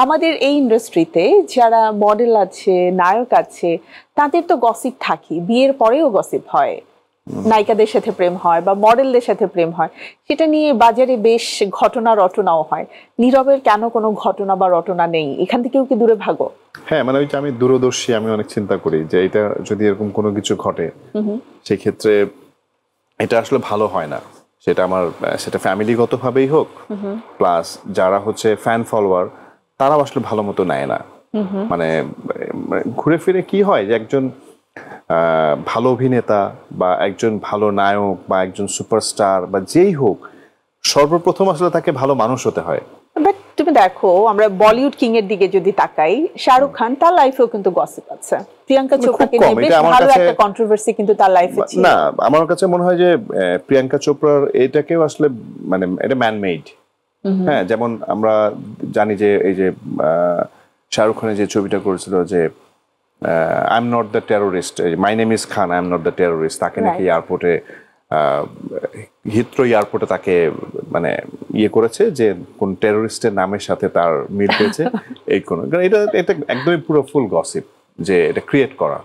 আমাদের এই ইন্ডাস্ট্রিতে যারা মডেল আছে, নায়ক আছে, তাদের তো গসিপ থাকি, বিয়ের পরেও গসিপ হয়, নায়িকাদের সাথে প্রেম হয় বা মডেলদের সাথে প্রেম হয়, সেটা নিয়ে বাজারে বেশ ঘটনা রটনাও হয়। নীরবের কেন কোনো ঘটনা বা রটনা নেই? এখান থেকেও কি দূরে ভাগো? হ্যাঁ, মানে ওই যে আমি দূরদর্শী, আমি অনেক চিন্তা করি যে এটা যদি এরকম কোনো কিছু ঘটে সেক্ষেত্রে এটা আসলে ভালো হয় না। সেটা ফ্যামিলিগতভাবেই হোক, প্লাস যারা হচ্ছে ফ্যান ফলোয়ার তারাও আসলে ভালো মতো নেয় না। মানে ঘুরে ফিরে কি হয় যে একজন ভালো অভিনেতা বা একজন ভালো নায়ক বা একজন সুপারস্টার বা যেই হোক, সর্বপ্রথম আসলে তাকে ভালো মানুষ হতে হয়। বাট তুমি দেখো, আমরা বলিউড কিং এর দিকে যদি তাকাই, শাহরুখ খান, তার লাইফেও কিন্তু গসিপ আছে। প্রিয়াঙ্কা চোপড়াকে নিয়ে বেশ ভালো একটা কন্ট্রোভার্সি কিন্তু তার লাইফে ছিল। না, আমার কাছে মনে হয় যে প্রিয়াঙ্কা চোপড়ার এটাকেও আসলে মানে এটা ম্যানমেড। হ্যাঁ, যেমন আমরা জানি যে এই যে শাহরুখ খানের যে ছবিটা করেছিল যে I am not the terrorist, my name is Khan, I am not the terrorist, তাকে নাকি এয়ারপোর্টে হিথ্রো এয়ারপোর্টে তাকে মানে ইয়ে করেছে যে কোন টেরোরিস্টের নামের সাথে তার মিল পেয়েছে এই কোন, এটা একদমই পুরো ফুল গসিপ যে এটা ক্রিয়েট করা।